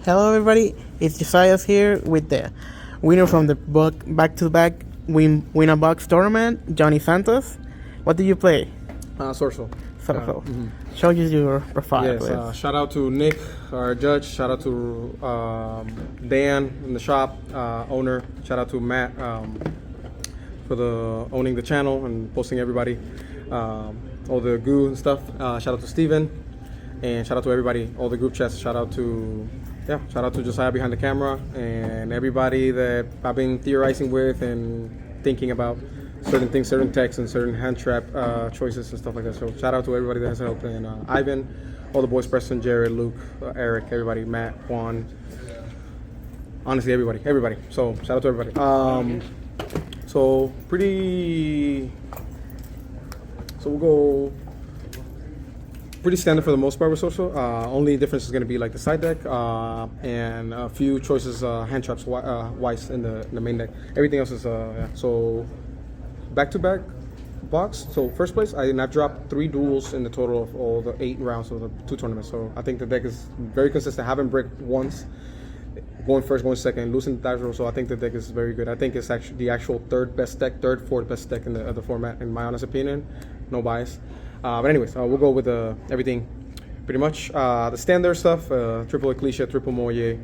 Hello, everybody. It's Josias here with the winner from the back-to-back win a box tournament, Johnny Santos. What did you play? Swordsoul. So, show us your profile, Yes, please. shout out to Nick, our judge. Shout out to Dan in the shop, owner. Shout out to Matt for the owning the channel and posting everybody, all the goo and stuff. Shout out to Steven, and shout out to everybody, all the group chats. Shout out to Josiah behind the camera and everybody that I've been theorizing with and thinking about certain things, certain texts, and certain hand trap choices and stuff like that. So shout out to everybody that has helped, and Ivan, all the boys, Preston, Jared, Luke, Eric, everybody, Matt, Juan, honestly everybody. So shout out to everybody. So we'll go pretty standard for the most part with Swordsoul. Only difference is going to be like the side deck and a few choices hand traps wise in the main deck. Everything else is so back-to-back box. So first place, I've dropped 3 duels in the total of all the 8 rounds of the 2 tournaments. So I think the deck is very consistent. Haven't bricked once. Going first, going second, losing the dice roll. So I think the deck is very good. I think it's actually the actual third, fourth best deck in the format, in my honest opinion. No bias. But anyways, we'll go with everything pretty much. The standard stuff, triple Ecclesia, triple Moye,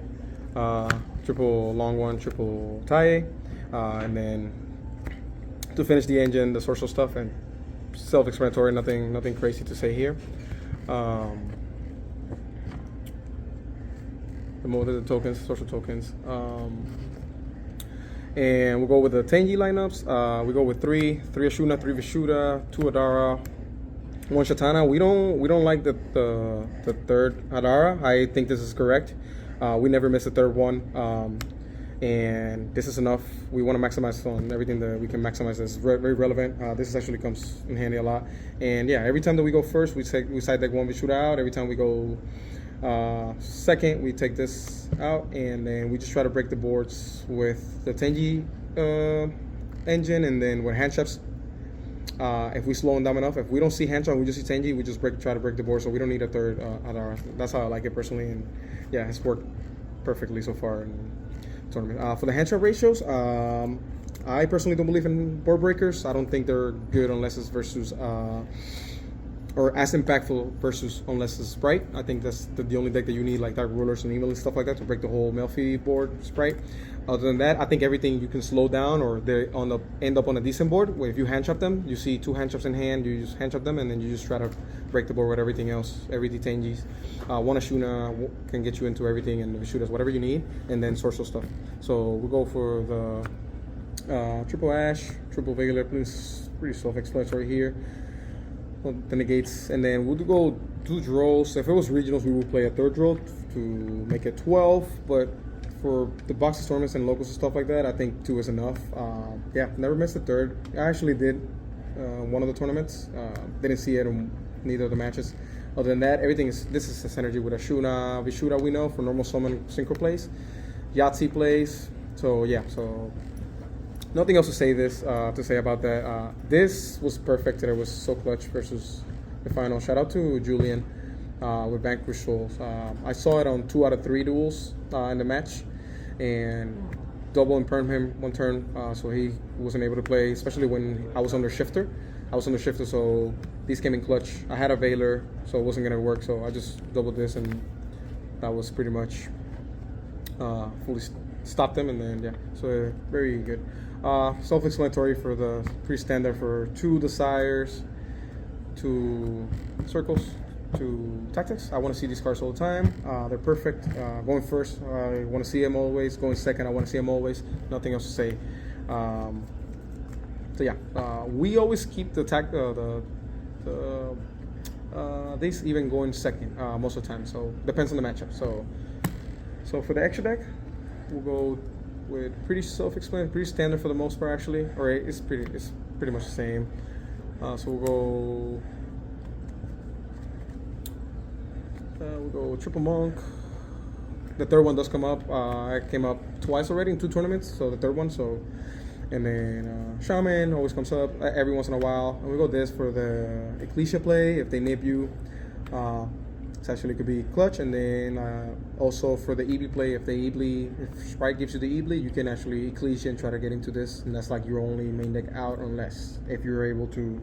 triple Long One, triple Taye, and then to finish the engine, the Swordsoul stuff, and self-explanatory, nothing crazy to say here. The tokens, Swordsoul tokens. And we'll go with the Tenji lineups. We go with 3 Ashuna, 3 Vishuddha, 2 Adara, 1 Shatana. We don't like the third Adara. I think this is correct. We never miss a third one. And this is enough. We want to maximize on everything that we can maximize. That's very relevant. This actually comes in handy a lot. And yeah, every time that we go first, we side deck 1 Vishuddha out. Every time we go second, we take this out, and then we just try to break the boards with the Tenji engine, and then with hand traps. If we slow them down enough, if we don't see hand trap, we just see Tenji, we just try to break the board, so we don't need a third Adara. That's how I like it personally, and yeah, it's worked perfectly so far in the tournament. For the hand trap ratios, I personally don't believe in board breakers. I don't think they're good unless it's versus or as impactful versus unless it's Sprite. I think that's the only deck that you need, like Dark Rulers and Evil and stuff like that, to break the whole Melfi board Sprite. Other than that, I think everything you can slow down, or they end up on a decent board where if you hand trap them, you see 2 hand traps in hand, you just hand trap them, and then you just try to break the board with everything else, every Tenjis. 1 Ashuna can get you into everything, and Vishuddhas, whatever you need, and then Swordsoul stuff. So we'll go for the triple Ash, triple Veiler, pretty self-explanatory here. The negates, and then we'll go 2 draws. If it was regionals, we would play a 3rd draw to make it 12, but for the boxes tournaments and locals and stuff like that, I think 2 is enough. Yeah, never missed a 3rd. I actually did one of the tournaments. Didn't see it in neither of the matches. Other than that, this is the synergy with Ashuna, Vishuddha, we know, for normal summon synchro plays. Yahtzee plays. So yeah, nothing else to say about that. This was perfect, and it was so clutch versus the final. Shout out to Julian with Vanquish Souls. I saw it on 2 out of 3 duels in the match, and double and perm him 1 turn, so he wasn't able to play, especially when I was under shifter. So these came in clutch. I had a Veiler, so it wasn't going to work, so I just doubled this, and that was pretty much fully stopped them, and then yeah, so very good. Self-explanatory for the pre-standard for 2 Desires, 2 Circles, 2 Tactics. I want to see these cards all the time. They're perfect. Going first, I want to see them always. Going second, I want to see them always. Nothing else to say. So yeah, we always keep these even going second most of the time. So depends on the matchup. So for the extra deck, we'll go with pretty self-explanatory, pretty standard for the most part actually. Or it's pretty much the same. So we'll go triple Monk. The 3rd one does come up. It came up twice already in 2 tournaments, so the 3rd one. So, and then Shaman always comes up every once in a while. And we go this for the Ecclesia play if they nip you. It's actually could be clutch, and then also for the Eevee play, if Sprite gives you the Eevee, you can actually Ecclesia and try to get into this, and that's like your only main deck out, unless if you're able to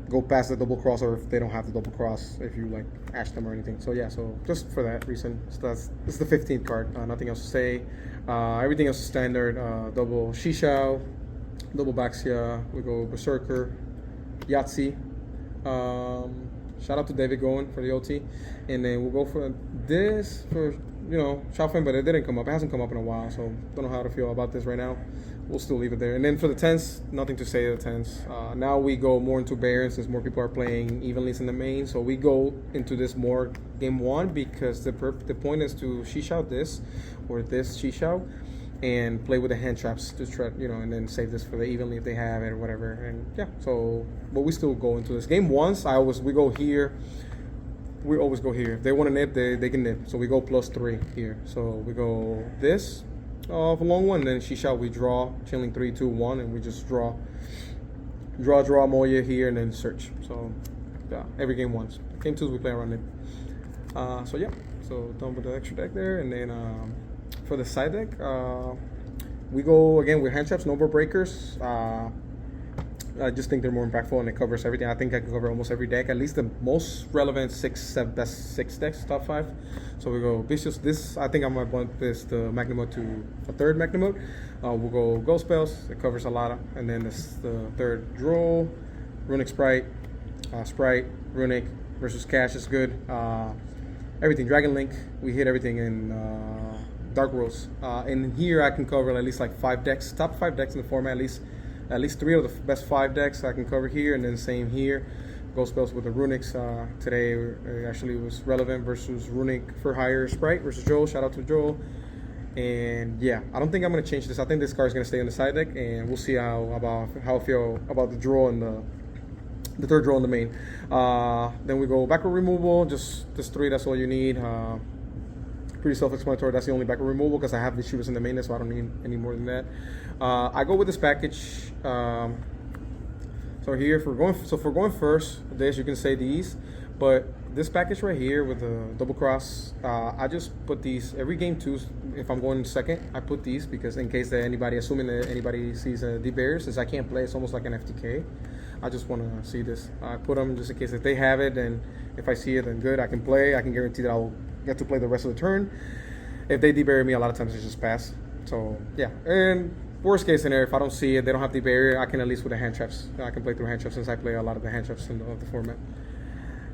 go past the double cross, or if they don't have the double cross, if you like ash them or anything. So yeah, so just for that reason, so this is the 15th card. Nothing else to say. Everything else is standard. Double Shishao, double Baxia. We go Berserker, Yahtzee. Shout out to David Goen for the OT, and then we'll go for this for Shaofeng, but it didn't come up. It hasn't come up in a while, so don't know how to feel about this right now. We'll still leave it there. And then for the 10s, nothing to say to the 10s. Now we go more into Baron since more people are playing evenly in the main. So we go into this more game 1 because the point is to Shishao this or this Shishao and play with the hand traps to try, and then save this for the evenly if they have it or whatever. And yeah, so but we still go into this game once. We go here. We always go here. If they want to nip, they can nip. So we go +3 here. So we go this for long one, then Shishao we draw, chilling 3, 2, 1, and we just draw Moya here and then search. So yeah, every game once. Game 2 we play around nip. So yeah, so done with the extra deck there, and then for the side deck, we go again with hand traps, no more breakers. I just think they're more impactful and it covers everything. I think I can cover almost every deck, at least the most relevant best 6 decks, top 5. So we go Vicious. This, I think I might bump this the Magnum Mode to a 3rd Magnum Mode. We'll go Ghost Spells, it covers a lot of, and then this the 3rd Droll, Runic Sprite, Runic versus Cash is good. Everything, Dragon Link, we hit everything in Dark Worlds. And here I can cover at least like 5 decks, top 5 decks in the format, at least 3 of the best 5 decks I can cover here, and then same here. Ghost Spells with the Runics. Today actually was Relevant versus Runic for Hire Sprite versus Joel. Shout out to Joel. And yeah, I don't think I'm gonna change this. I think this card is gonna stay on the side deck, and we'll see how I feel about the draw and the 3rd draw in the main. Then we go backward removal. Just this 3. That's all you need. Pretty self-explanatory. That's the only backward removal because I have the shooters in the main, so I don't need any more than that. I go with this package. So here, if we're going first, this you can say these, but this package right here with the double cross, I just put these every game 2. If I'm going second, I put these because in case that assuming that anybody sees a deep barrier, since I can't play, it's almost like an FTK. I just want to see this. I put them just in case if they have it, and if I see it, then good. I can play. I can guarantee that I'll get to play the rest of the turn. If they debarrier me, a lot of times it's just pass. So yeah, and worst case scenario, if I don't see it, they don't have debarrier, I can at least with the hand traps. I can play through hand traps since I play a lot of the hand traps of the format.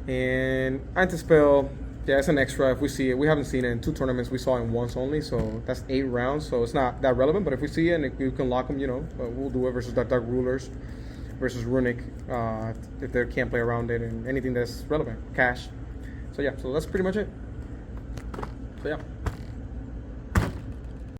And anti-spell, yeah, it's an extra. If we see it, we haven't seen it in 2 tournaments. We saw it once only, so that's 8 rounds. So it's not that relevant. But if we see it and if you can lock them, we'll do it versus the Dark Rulers versus Runic if they can't play around it, and anything that's relevant, cash. So yeah, so that's pretty much it. So yeah.